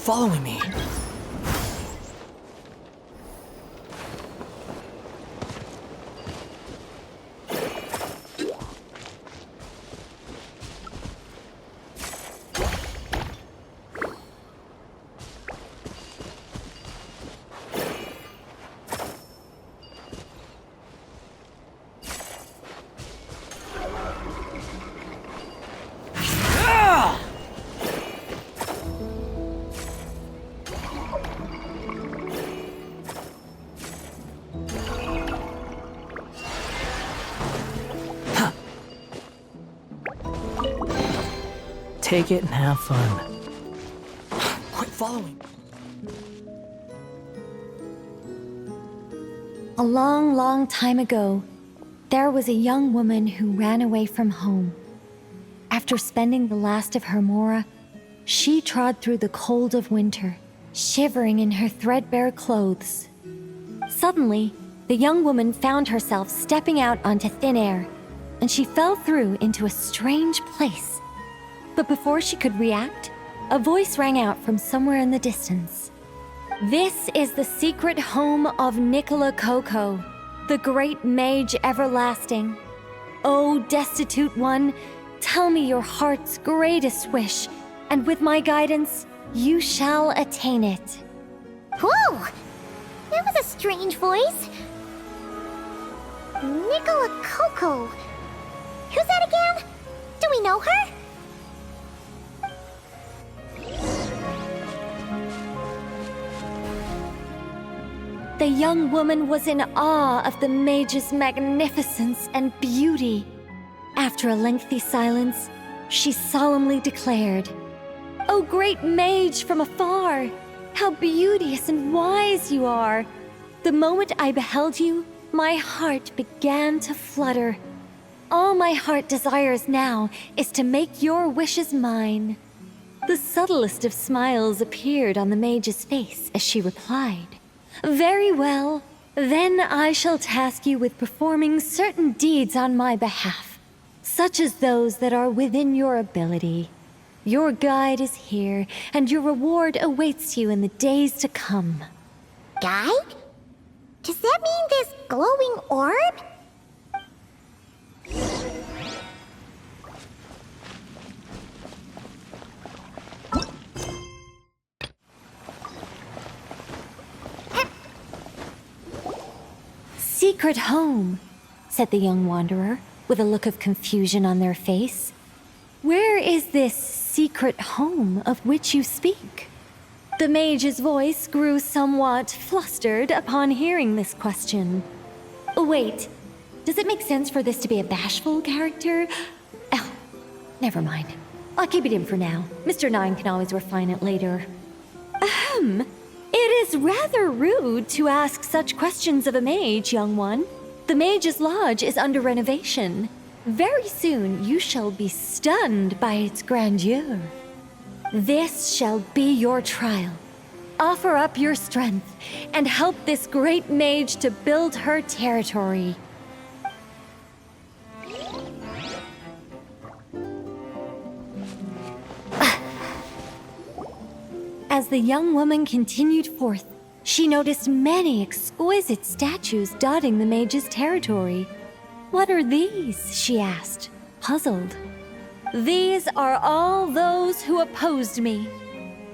following me. Take it and have fun. Quit following. A long, long time ago, there was a young woman who ran away from home. After spending the last of her mora, she trod through the cold of winter, shivering in her threadbare clothes. Suddenly, the young woman found herself stepping out onto thin air, and she fell through into a strange place. But before she could react, a voice rang out from somewhere in the distance. This is the secret home of Nicola Coco, the great mage everlasting. O destitute one, tell me your heart's greatest wish, and with my guidance, you shall attain it. Whoa! That was a strange voice. Nicola Coco. Who's that again? Do we know her? The young woman was in awe of the mage's magnificence and beauty. After a lengthy silence, she solemnly declared, "O great mage from afar, how beauteous and wise you are! The moment I beheld you, my heart began to flutter. All my heart desires now is to make your wishes mine." The subtlest of smiles appeared on the mage's face as she replied, "Very well. Then I shall task you with performing certain deeds on my behalf, such as those that are within your ability. Your guide is here, and your reward awaits you in the days to come." Guide? Does that mean this glowing orb? "Secret home," said the young wanderer, with a look of confusion on their face. "Where is this secret home of which you speak?" The mage's voice grew somewhat flustered upon hearing this question. Wait, does it make sense for this to be a bashful character? Oh, never mind. I'll keep it in for now. Mr. Nine can always refine it later. Ahem. It is rather rude to ask such questions of a mage, young one. The Mage's Lodge is under renovation. Very soon you shall be stunned by its grandeur. This shall be your trial. Offer up your strength and help this great mage to build her territory. As the young woman continued forth, she noticed many exquisite statues dotting the mage's territory. "What are these?" she asked, puzzled. "These are all those who opposed me.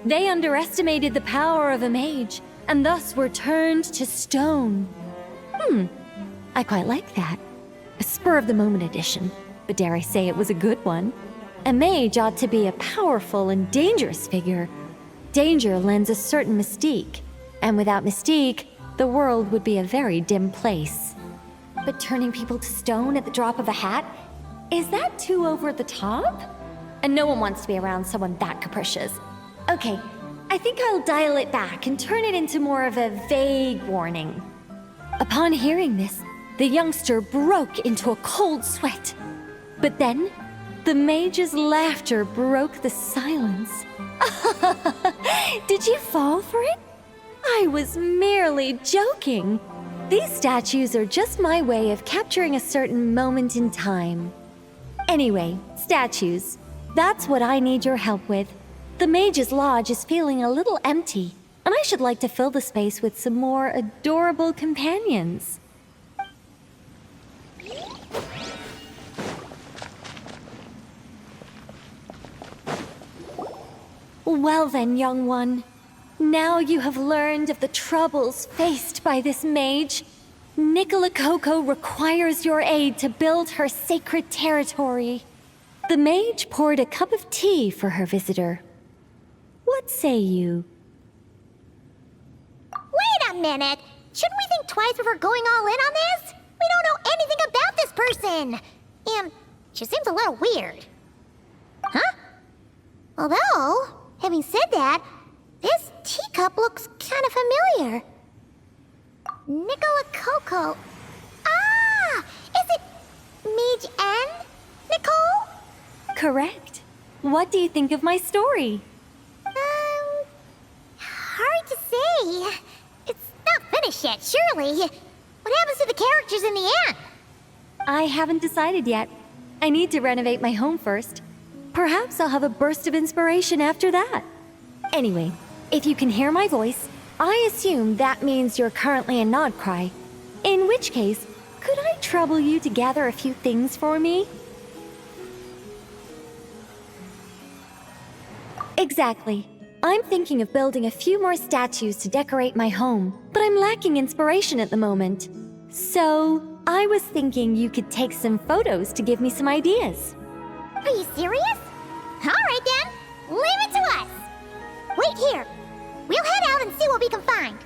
They underestimated the power of a mage, and thus were turned to stone." I quite like that. A spur-of-the-moment addition, but dare I say it was a good one. A mage ought to be a powerful and dangerous figure. Danger lends a certain mystique, and without mystique, the world would be a very dim place. But turning people to stone at the drop of a hat? Is that too over the top? And no one wants to be around someone that capricious. Okay, I think I'll dial it back and turn it into more of a vague warning. Upon hearing this, the youngster broke into a cold sweat. But then, the mage's laughter broke the silence. Did you fall for it? I was merely joking. These statues are just my way of capturing a certain moment in time. Anyway, statues. That's what I need your help with. The Mage's Lodge is feeling a little empty, and I should like to fill the space with some more adorable companions. Well then, young one. Now you have learned of the troubles faced by this mage. Nicola Coco requires your aid to build her sacred territory. The mage poured a cup of tea for her visitor. What say you? Wait a minute! Shouldn't we think twice before going all in on this? We don't know anything about this person! And she seems a little weird. Huh? Although, having said that, this teacup looks kind of familiar. Nicola Coco. Ah! Is it Mage N? Nicole? Correct. What do you think of my story? Hard to say. It's not finished yet, surely. What happens to the characters in the end? I haven't decided yet. I need to renovate my home first. Perhaps I'll have a burst of inspiration after that. Anyway, if you can hear my voice, I assume that means you're currently in Nodcry. In which case, could I trouble you to gather a few things for me? Exactly. I'm thinking of building a few more statues to decorate my home, but I'm lacking inspiration at the moment. So, I was thinking you could take some photos to give me some ideas. Are you serious? Alright then, leave it to us! Wait here. We'll head out and see what we can find.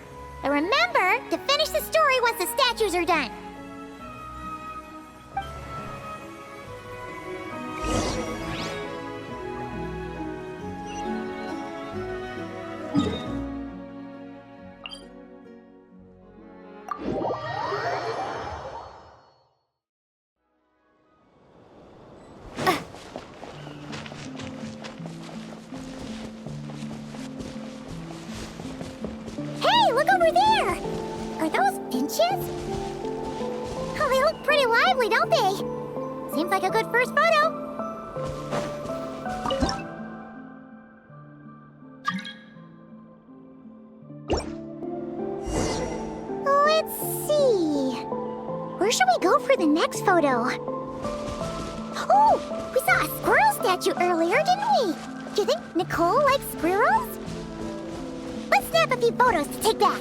And remember to finish the story once the statues are done. Hey, look over there! Are those finches? Oh, they look pretty lively, don't they? Seems like a good first photo. Let's see. Where should we go for the next photo? Oh, we saw a squirrel statue earlier, didn't we? Do you think Nicole likes squirrels? Let's snap a few photos to take back.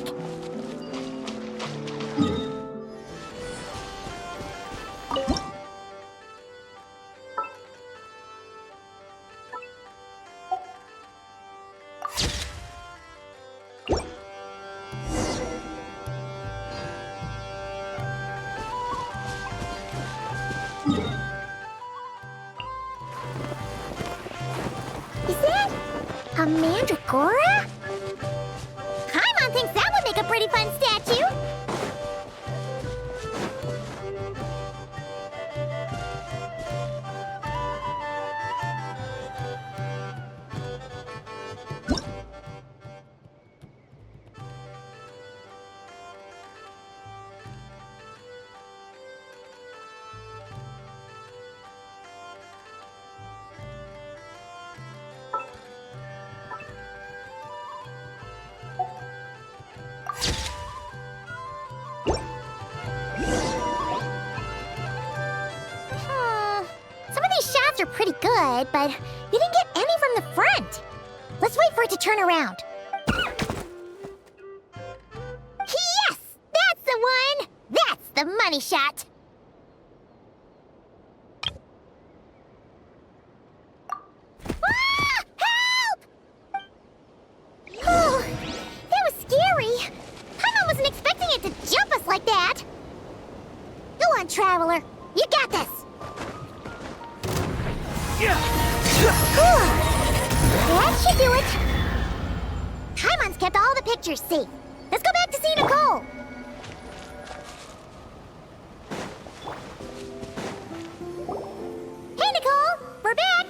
Is that a Mandragora? Paimon thinks that would make a pretty fun statue. Some of these shots are pretty good, but you didn't get any from the front. Let's wait for it to turn around. Yes! That's the one! That's the money shot! Ah! Help! Oh, that was scary. Paimon wasn't expecting it to jump us like that. Go on, Traveler. You got this. That should do it. Paimon's kept all the pictures safe. Let's go back to see Nicole. Hey, Nicole. We're back.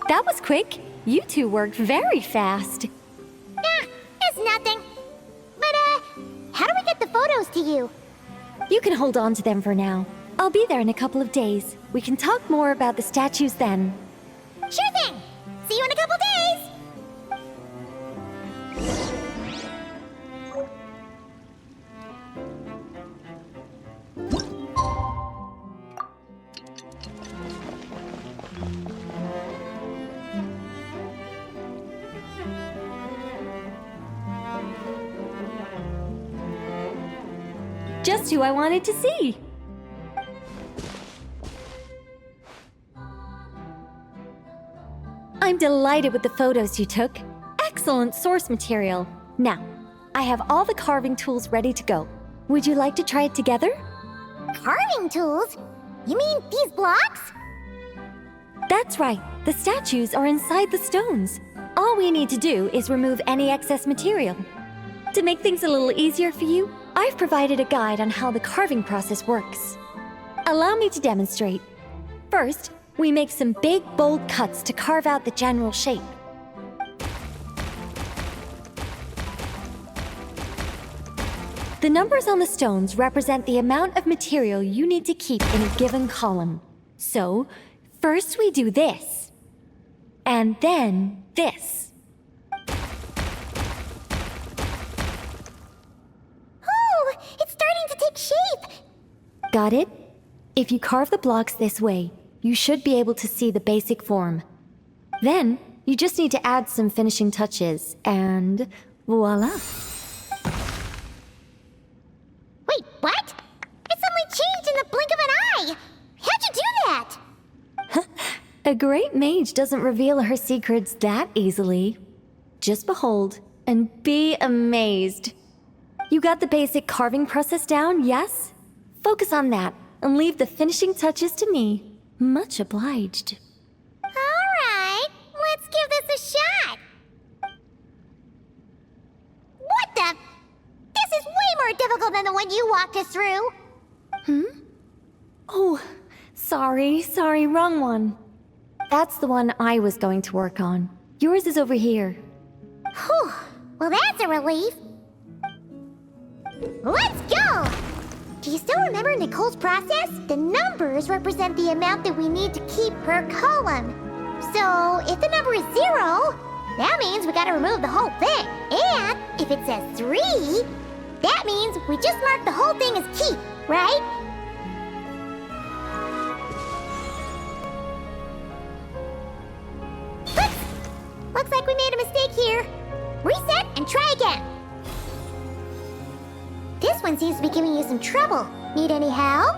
That was quick. You two worked very fast. It's nothing. But, how do we get the photos to you? You can hold on to them for now. I'll be there in a couple of days. We can talk more about the statues then. Sure thing. See you in a couple days! Just who I wanted to see. I'm delighted with the photos you took. Excellent source material. Now, I have all the carving tools ready to go. Would you like to try it together? Carving tools? You mean these blocks? That's right. The statues are inside the stones. All we need to do is remove any excess material. To make things a little easier for you, I've provided a guide on how the carving process works. Allow me to demonstrate. First, we make some big, bold cuts to carve out the general shape. The numbers on the stones represent the amount of material you need to keep in a given column. So, first we do this, and then this. Oh, it's starting to take shape! Got it? If you carve the blocks this way, you should be able to see the basic form. Then, you just need to add some finishing touches, and voila! Wait, what? It suddenly changed in the blink of an eye! How'd you do that? A great mage doesn't reveal her secrets that easily. Just behold, and be amazed. You got the basic carving process down, yes? Focus on that, and leave the finishing touches to me. Much obliged. Alright, let's give this a shot! What the? This is way more difficult than the one you walked us through! Oh, sorry, wrong one. That's the one I was going to work on. Yours is over here. Whew, well that's a relief. Let's go! Do you still remember Nicole's process? The numbers represent the amount that we need to keep per column. So, if the number is 0, that means we gotta remove the whole thing. And if it says 3, that means we just mark the whole thing as keep, right? Oops! Looks like we made a mistake here. Reset and try again. This one seems to be giving you some trouble. Need any help?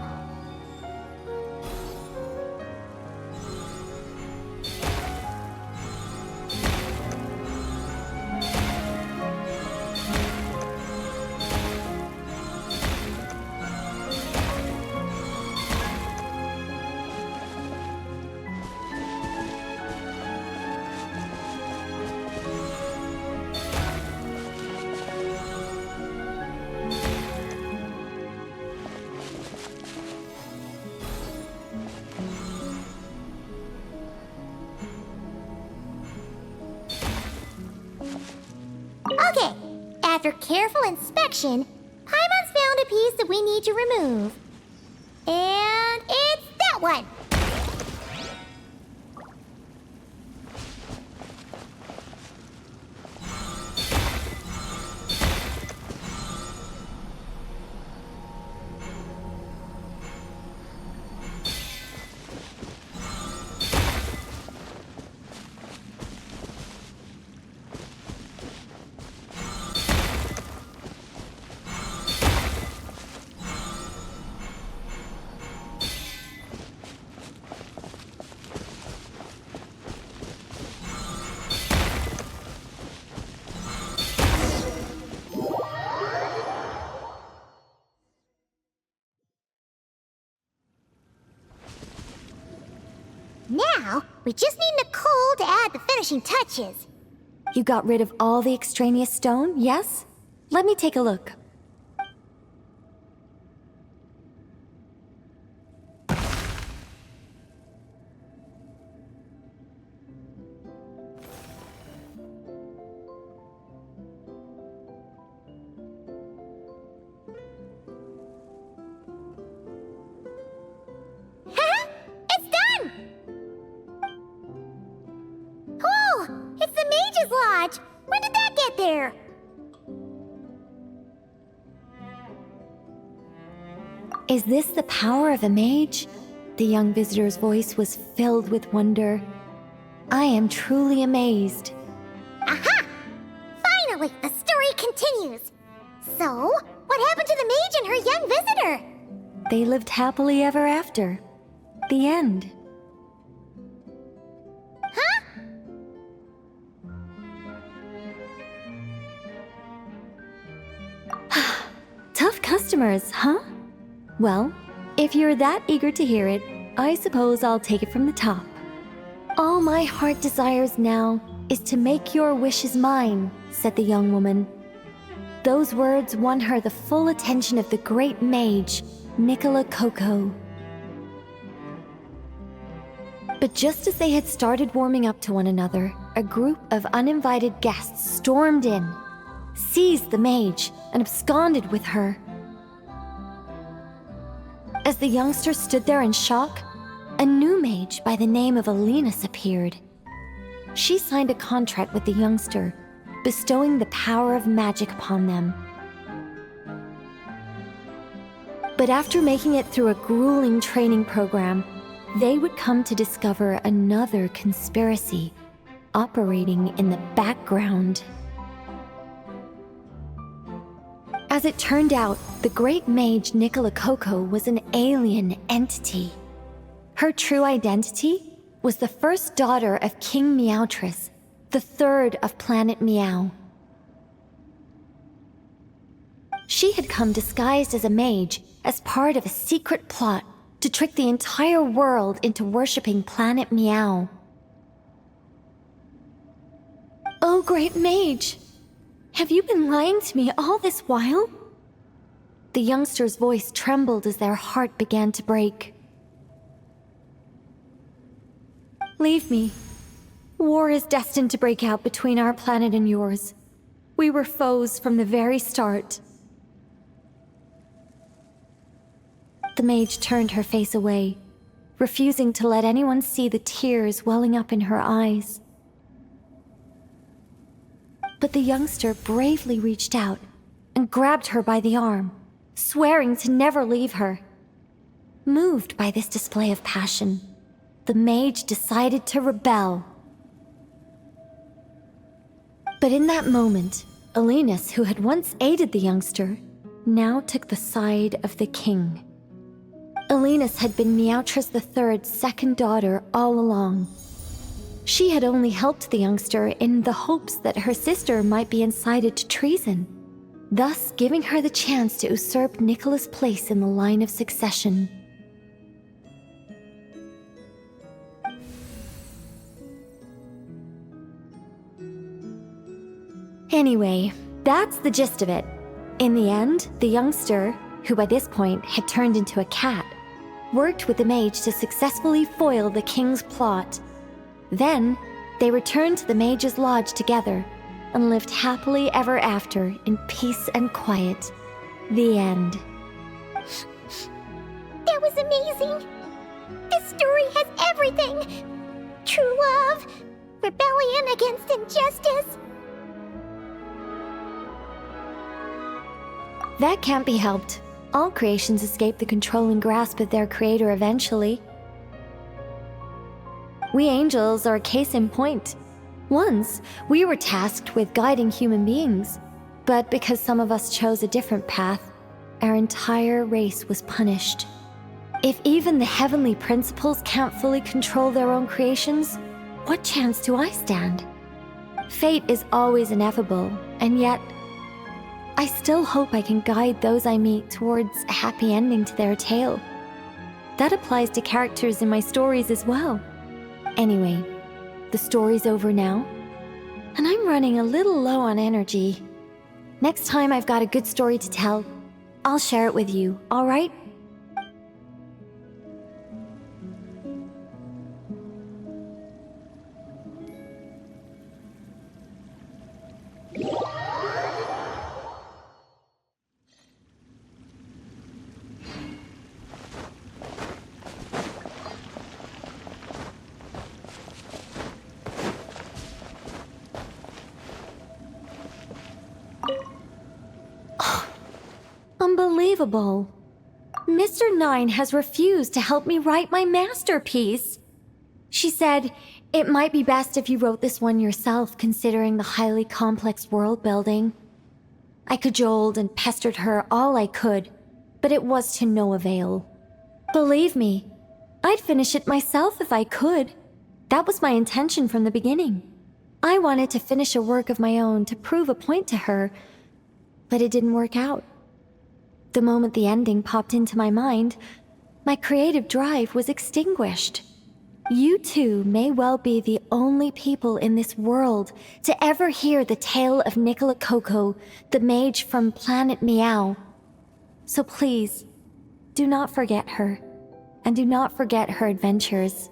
Okay, after careful inspection, Paimon's found a piece that we need to remove. And it's that one! Now, we just need Nicole to add the finishing touches. You got rid of all the extraneous stone, yes? Let me take a look. It's done! Cool! lodge? When did that get there? Is this the power of a mage? The young visitor's voice was filled with wonder. I am truly amazed. Aha! Finally, the story continues. So, what happened to the mage and her young visitor? They lived happily ever after. The end. Huh? Tough customers, huh? Well, if you're that eager to hear it, I suppose I'll take it from the top. All my heart desires now is to make your wishes mine, said the young woman. Those words won her the full attention of the great mage, Nicola Coco. But just as they had started warming up to one another, a group of uninvited guests stormed in, seized the mage, and absconded with her. As the youngster stood there in shock, a new mage by the name of Alinus appeared. She signed a contract with the youngster, bestowing the power of magic upon them. But after making it through a grueling training program, they would come to discover another conspiracy operating in the background. As it turned out, the great mage Nicola Coco was an alien entity. Her true identity was the first daughter of King Meowtress, the third of Planet Meow. She had come disguised as a mage as part of a secret plot to trick the entire world into worshipping Planet Meow. Oh, great mage! Have you been lying to me all this while? The youngster's voice trembled as their heart began to break. Leave me. War is destined to break out between our planet and yours. We were foes from the very start. The mage turned her face away, refusing to let anyone see the tears welling up in her eyes. But the youngster bravely reached out and grabbed her by the arm, swearing to never leave her. Moved by this display of passion, the mage decided to rebel. But in that moment, Alinus, who had once aided the youngster, now took the side of the king. Alinus had been Meowtress III's second daughter all along. She had only helped the youngster in the hopes that her sister might be incited to treason, thus giving her the chance to usurp Nicola's place in the line of succession. Anyway, that's the gist of it. In the end, the youngster, who by this point had turned into a cat, worked with the mage to successfully foil the king's plot. Then, they returned to the mage's lodge together and lived happily ever after in peace and quiet. The end. That was amazing! This story has everything! True love, rebellion against injustice. That can't be helped. All creations escape the controlling grasp of their creator eventually. We angels are a case in point. Once, we were tasked with guiding human beings, but because some of us chose a different path, our entire race was punished. If even the heavenly principles can't fully control their own creations, what chance do I stand? Fate is always ineffable, and yet, I still hope I can guide those I meet towards a happy ending to their tale. That applies to characters in my stories as well. Anyway, the story's over now, and I'm running a little low on energy. Next time I've got a good story to tell, I'll share it with you, all right? unbelievable. Mr. Nine has refused to help me write my masterpiece. She said, it might be best if you wrote this one yourself, considering the highly complex world building. I cajoled and pestered her all I could, but it was to no avail. Believe me, I'd finish it myself if I could. That was my intention from the beginning. I wanted to finish a work of my own to prove a point to her, but it didn't work out. The moment the ending popped into my mind, my creative drive was extinguished. You two may well be the only people in this world to ever hear the tale of Nicola Coco, the mage from Planet Meow. So please, do not forget her, and do not forget her adventures.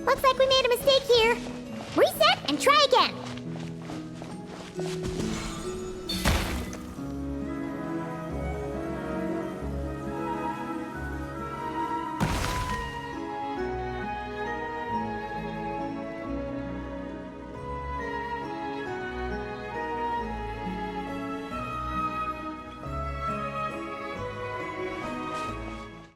Looks like we made a mistake here.